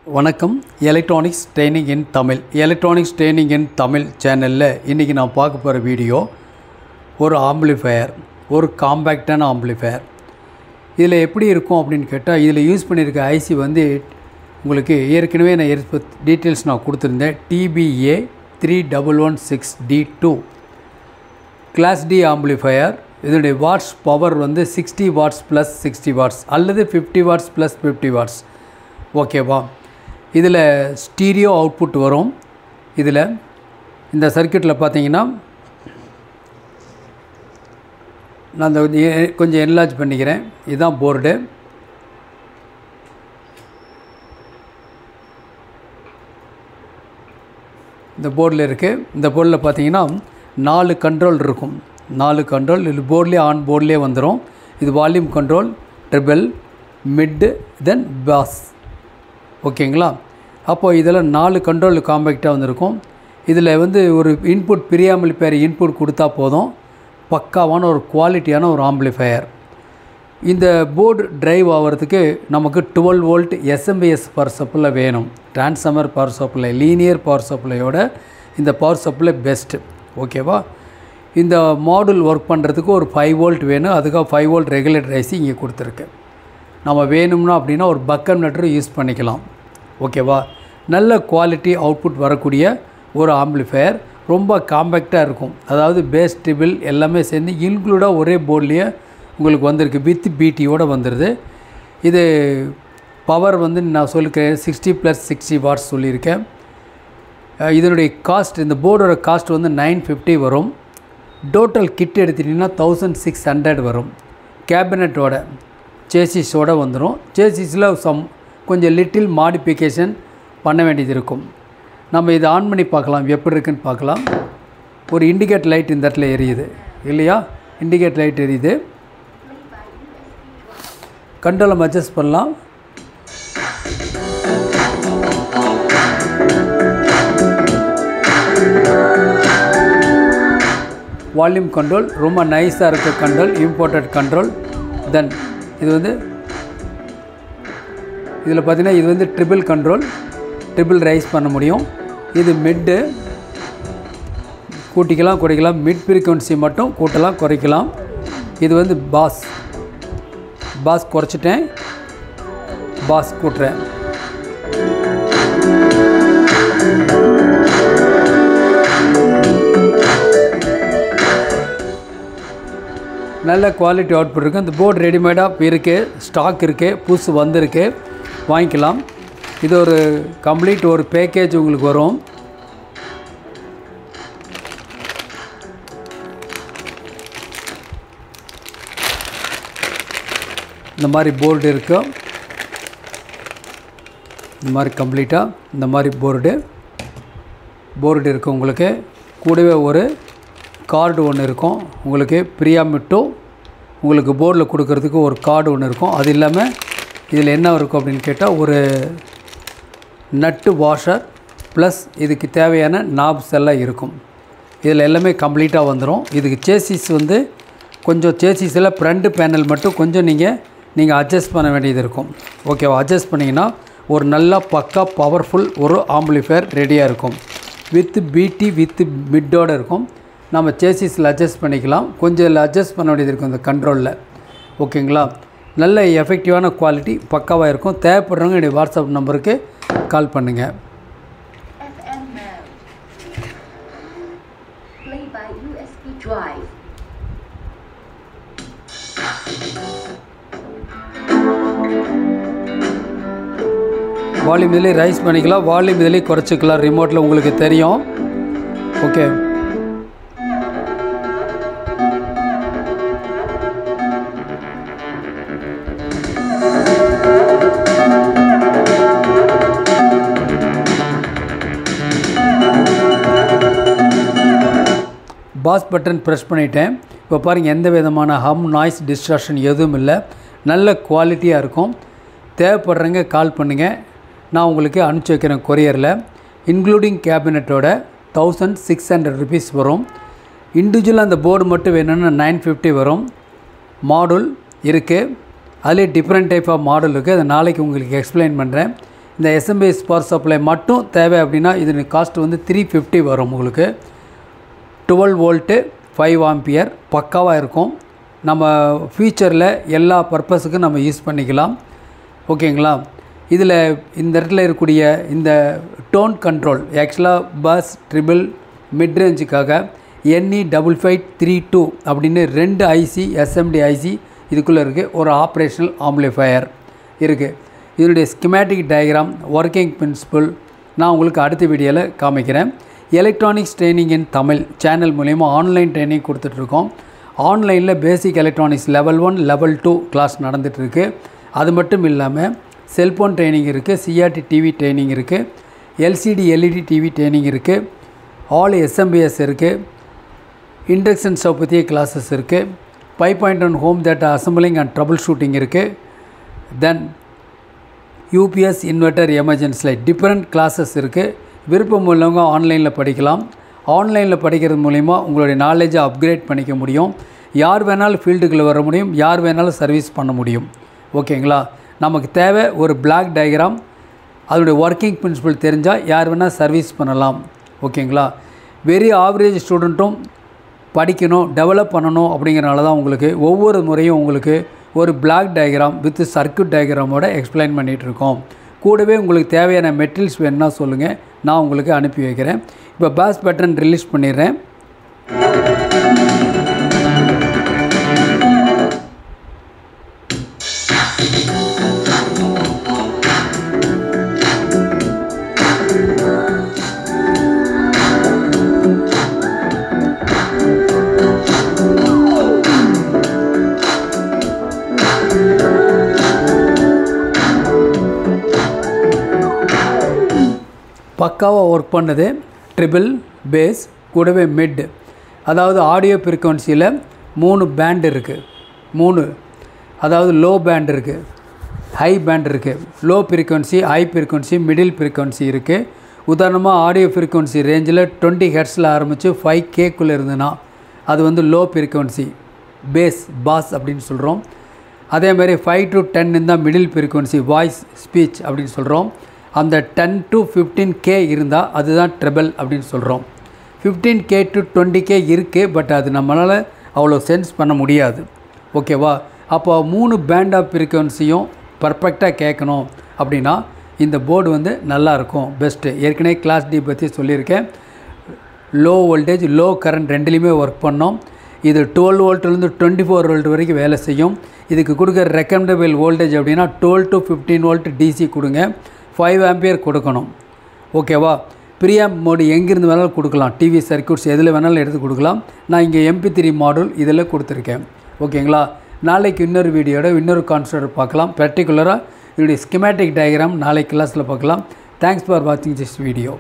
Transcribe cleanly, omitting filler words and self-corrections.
வணக்கம். Electronics training in Tamil. Electronics training in Tamil சேனலில் இன்றைக்கி நான் பார்க்க போகிற வீடியோ ஒரு ஆம்பிளிஃபையர், ஒரு காம்பேக்டான ஆம்பிளிஃபையர். இதில் எப்படி இருக்கும் அப்படின்னு கேட்டால், இதில் யூஸ் பண்ணியிருக்க ஐசி வந்து உங்களுக்கு ஏற்கனவே நான் டீட்டெயில்ஸ் நான் கொடுத்துருந்தேன். TBA 3116D2 class D amplifier. இதனுடைய வாட்ஸ் பவர் வந்து 60 வாட்ஸ் ப்ளஸ் 60 வாட்ஸ் அல்லது 50 வாட்ஸ் ப்ளஸ் 50 வாட்ஸ். ஓகேவா? இதில் ஸ்டீரியோ அவுட்புட் வரும். இதில் இந்த சர்க்யூட்டில் பார்த்தீங்கன்னா, நான் கொஞ்சம் என்லார்ஜ் பண்ணிக்கிறேன். இதுதான் போர்டு. இந்த போர்டில் இருக்குது. இந்த போர்டில் பார்த்தீங்கன்னா 4 கண்ட்ரோல் இருக்கும். 4 கண்ட்ரோல் இது போர்ட்லேயே ஆன் போர்ட்லேயே வந்துடும். இது வால்யூம் கண்ட்ரோல், ட்ரிபிள், மிட்டு, தென் பாஸ். ஓகேங்களா? அப்போது இதில் 4 கண்ட்ரோல் காம்பேக்டாக வந்திருக்கும். இதில் வந்து ஒரு இன்புட் ப்ரீ ஆம்பிளிஃபையர் இன்புட் கொடுத்தா போதும். பக்காவான ஒரு குவாலிட்டியான ஒரு ஆம்பிளிஃபையர். இந்த போர்டு ட்ரைவ் ஆகிறதுக்கு நமக்கு 12 வோல்ட் SMPS பவர் சப்ளை வேணும். Transformer power supply, linear power சப்ளையோட இந்த பவர் சப்ளை பெஸ்ட்டு. ஓகேவா? இந்த மாடுல் ஒர்க் பண்ணுறதுக்கு ஒரு 5 வோல்ட் வேணும். அதுக்காக 5 வோல்ட் ரெகுலேட்டர் ஐசி இங்கே கொடுத்துருக்கு. நம்ம வேணும்னா அப்படின்னா ஒரு பக் கன்வெர்ட்டர் யூஸ் பண்ணிக்கலாம். ஓகேவா? நல்ல குவாலிட்டி அவுட்புட் வரக்கூடிய ஒரு ஆம்பிளிஃபையர். ரொம்ப காம்பேக்டாக இருக்கும். அதாவது பேஸ், ட்ரிபிள் எல்லாமே சேர்ந்து இன்க்ளூடாக ஒரே போர்ட்லேயே உங்களுக்கு வந்திருக்கு. வித் பிடியோடு வந்துடுது. இது பவர் வந்து நான் சொல்லியிருக்கேன் 60 + 60 வாட்ஸ் சொல்லியிருக்கேன். இதனுடைய காஸ்ட், இந்த போர்டோட காஸ்ட் வந்து 950 வரும். டோட்டல் கிட் எடுத்துட்டிங்கன்னா 1600 வரும். கேபினட்டோட சேசிஸோடு வந்துடும். சேசிஸில் கொஞ்சம் லிட்டில் மாடிஃபிகேஷன் பண்ண வேண்டியது இருக்கும். நம்ம இதை ஆன் பண்ணி பார்க்கலாம், எப்படி இருக்குன்னு பார்க்கலாம். ஒரு இண்டிகேட் லைட் இந்த இடத்துல எரியுது இல்லையா? இண்டிகேட் லைட் எரியுது. கண்ட்ரோலை அட்ஜஸ்ட் பண்ணலாம். வால்யூம் கண்ட்ரோல் ரொம்ப நைஸாக இருக்க கண்ட்ரோல், இம்போர்ட்டட் கண்ட்ரோல். தென் இது வந்து இதில் பார்த்தீங்கன்னா இது வந்து ட்ரிபிள் கண்ட்ரோல், ட்ரிபிள் ரைஸ் பண்ண முடியும். இது மிட்டு கூட்டிக்கலாம் குறைக்கலாம். மிட் ஃப்ரீக்வன்சி மட்டும் கூட்டலாம் குறைக்கலாம். இது வந்து பாஸ், பாஸ் குறைச்சிட்டேன், பாஸ் கூட்டுறேன். நல்ல குவாலிட்டி அவுட்புட் இருக்குது. இந்த போர்டு ரெடிமேடாக இருக்குது, ஸ்டாக் இருக்குது, புதுசு வந்திருக்கு, வாங்கிக்கலாம். இது ஒரு கம்ப்ளீட் ஒரு பேக்கேஜ் உங்களுக்கு வரும். இந்த மாதிரி போர்டு இருக்குது. இந்த மாதிரி கம்ப்ளீட்டாக இந்த மாதிரி போர்டு இருக்குது உங்களுக்கு. கூடவே ஒரு கார்டு ஒன்று இருக்கும் உங்களுக்கு. ப்ரீஆம்பிட்டோ உங்களுக்கு போர்டில் கொடுக்கறதுக்கு ஒரு கார்டு ஒன்று இருக்கும். அது இல்லாமல் இதில் என்ன இருக்கும் அப்படின்னு கேட்டால், ஒரு நட்டு வாஷர் ப்ளஸ் இதுக்கு தேவையான நாப்ஸ் எல்லாம் இருக்கும். இதில் எல்லாமே கம்ப்ளீட்டாக வந்துடும். இதுக்கு சேசிஸ் வந்து கொஞ்சம் சேசிஸில் ஃப்ரண்ட் பேனல் மட்டும் கொஞ்சம் நீங்கள் அட்ஜஸ்ட் பண்ண வேண்டியது இருக்கும். ஓகேவா? அட்ஜஸ்ட் பண்ணிங்கன்னா ஒரு நல்ல பக்கா பவர்ஃபுல் ஒரு ஆம்பிளிஃபையர் ரெடியாக இருக்கும். வித் பிடி வித் மிட்டோடு இருக்கும். நம்ம சேசிஸில் அட்ஜஸ்ட் பண்ணிக்கலாம். கொஞ்சம் இதில் அட்ஜஸ்ட் பண்ண வேண்டியது இருக்கும் இந்த கண்ட்ரோலில். ஓகேங்களா? நல்ல எஃபெக்டிவான குவாலிட்டி பக்காவாக இருக்கும். தேவைப்படுறவங்க என்னுடைய வாட்ஸ்அப் நம்பருக்கு கால் பண்ணுங்கள். வால்யூம் இதிலே ரைஸ் பண்ணிக்கலாம், வால்யூம் இதிலே குறைச்சிக்கலாம். ரிமோட்டில் உங்களுக்கு தெரியும். ஓகே. பாஸ் பட்டன் ப்ரெஸ் பண்ணிட்டேன். இப்போ பாருங்கள், எந்த விதமான ஹம், நாய்ஸ், டிஸ்ட்ராக்ஷன் எதுவும் இல்லை. நல்ல குவாலிட்டியாக இருக்கும். தேவைப்படுறவங்க கால் பண்ணுங்கள். நான் உங்களுக்கு அனுப்பிச்சி வைக்கிறேன் கொரியரில். இன்க்ளூடிங் கேபினட்டோட 1600 ருபீஸ் வரும். இண்டிவிஜுவலாக அந்த போர்டு மட்டும் வேணும்னா 950 வரும். மாடுல் இருக்குது. அதிலே டிஃப்ரெண்ட் டைப் ஆஃப் மாடல் இருக்குது. அதை நாளைக்கு உங்களுக்கு எக்ஸ்பிளைன் பண்ணுறேன். இந்த எஸ்எம்பிஎஸ் பவர் சப்ளை மட்டும் தேவை அப்படின்னா இது காஸ்ட் வந்து 350 வரும் உங்களுக்கு. 12 வோல்ட்டு 5 ஆம்பியர் பக்காவாக இருக்கும். நம்ம ஃபியூச்சரில் எல்லா பர்பஸுக்கும் நம்ம யூஸ் பண்ணிக்கலாம். ஓகேங்களா. இதில் இந்த இடத்துல இருக்கக்கூடிய இந்த டோன் கண்ட்ரோல் ஆக்சுவலாக பஸ் ட்ரிபிள் மிட் ரேஞ்சுக்காக NE5532 அப்படின்னு 2 ஐசி SMD ஐசி இதுக்குள்ளே இருக்குது. ஒரு ஆப்ரேஷனல் ஆம்பிளிஃபையர் இருக்குது. இதனுடைய ஸ்கிமேட்டிக் டயக்ராம் ஒர்க்கிங் பிரின்சிபல் நான் உங்களுக்கு அடுத்த வீடியோவில் காமிக்கிறேன். Electronics training in Tamil channel மூலயமா ஆன்லைன் ட்ரைனிங் கொடுத்துட்ருக்கோம். ஆன்லைனில் basic electronics level 1 level 2 class நடந்துகிட்ருக்கு. அது மட்டும் இல்லாமல் செல்ஃபோன் ட்ரைனிங் இருக்குது, CRT டிவி ட்ரைனிங் இருக்குது, LCD LED டிவி ட்ரைனிங் இருக்குது, ஆல் SMBS இருக்குது, இண்டக்ஷன் ஸ்டவ் பற்றிய கிளாஸஸ் இருக்குது, 5.1 home theatre assembling and troubleshooting இருக்குது, then UPS inverter emergency light different classes இருக்குது. விருப்பம் உள்ளவங்க ஆன்லைனில் படிக்கலாம். ஆன்லைனில் படிக்கிறது மூலிமா உங்களுடைய நாலேஜை அப்கிரேட் பண்ணிக்க முடியும். யார் வேணாலும் ஃபீல்டுக்குள்ளே வர முடியும், யார் வேணாலும் சர்வீஸ் பண்ண முடியும். ஓகேங்களா. நமக்கு தேவை ஒரு பிளாக் டயக்ராம், அதோடைய ஒர்க்கிங் பிரின்சிபல் தெரிஞ்சால் யார் வேணால் சர்வீஸ் பண்ணலாம். ஓகேங்களா. வெரி ஆவரேஜ் ஸ்டூடெண்ட்டும் படிக்கணும், டெவலப் பண்ணணும் அப்படிங்கிறனால தான் உங்களுக்கு ஒவ்வொரு முறையும் உங்களுக்கு ஒரு பிளாக் டயக்ராம் வித் சர்க்யூட் டயக்ராமோட எக்ஸ்பிளைன் பண்ணிகிட்ருக்கோம். கூடவே உங்களுக்கு தேவையான மெட்டீரியல்ஸ் வேணுன்னா சொல்லுங்கள், நான் உங்களுக்கு அனுப்பி வைக்கிறேன். இப்போ பாஸ் பட்டன் ரிலீஸ் பண்ணிடுறேன். பக்காவாக ஒர்க் பண்ணது ட்ரிபிள் பேஸ் கூடவே மிட், அதாவது ஆடியோ ஃப்ரீக்வன்சியில் 3 பேண்ட் இருக்குது. 3 அதாவது லோ பேண்ட் இருக்குது, ஹை பேண்ட் இருக்குது. Low frequency, high frequency, middle frequency இருக்குது. உதாரணமாக ஆடியோ ஃப்ரீக்வன்சி ரேஞ்சில் 20 ஹெர்ட்ஸில் ஆரம்பித்து 5Kக்குள்ளே இருந்ததுன்னா அது வந்து லோ ஃப்ரீக்வன்சி பாஸ் அப்படின்னு சொல்கிறோம். அதேமாதிரி 5 to 10 இருந்தால் மிடில் ஃப்ரீக்வன்சி வாய்ஸ் ஸ்பீச் அப்படின்னு சொல்கிறோம். அந்த 10 to 15K இருந்தால் அதுதான் ட்ரிபிள் அப்படின்னு சொல்கிறோம். 15K to 20K இருக்குது, பட் அது நம்மளால் அவ்வளோ சென்ஸ் பண்ண முடியாது. ஓகேவா. அப்போ 3 பேண்ட் ஆஃப் ஃப்ரீக்வன்சியும் பர்ஃபெக்டாக கேட்கணும் அப்படின்னா இந்த போர்டு வந்து நல்லாயிருக்கும், பெஸ்ட்டு. ஏற்கனவே கிளாஸ் டி பற்றி சொல்லியிருக்கேன். லோ வோல்டேஜ் லோ கரண்ட் ரெண்டுலேயுமே ஒர்க் பண்ணோம். இது 12 வோல்ட்லேருந்து 24 வோல்ட் வரைக்கும் வேலை செய்யும். இதுக்கு கொடுக்குற ரெக்கமெண்டபிள் வோல்டேஜ் அப்படின்னா 12 to 15 வோல்ட் DC கொடுங்க, 5 ஆம்பியர் கொடுக்கணும். ஓகேவா. ப்ரீஆம்ப் மோடு எங்கேருந்து வேணாலும் கொடுக்கலாம், டிவி சர்க்யூட்ஸ் எதில் வேணாலும் எடுத்து கொடுக்கலாம். நான் இங்கே MP3 மாடல் இதில் கொடுத்துருக்கேன். ஓகேங்களா. நாளைக்கு இன்னொரு வீடியோட இன்னொரு கான்செப்ட் பார்க்கலாம். பர்டிகுலராக இதனுடைய ஸ்கிமேட்டிக் டயக்ராம் நாளைக்கு கிளாஸில் பார்க்கலாம். தேங்க்ஸ் ஃபார் வாட்சிங் திஸ் வீடியோ.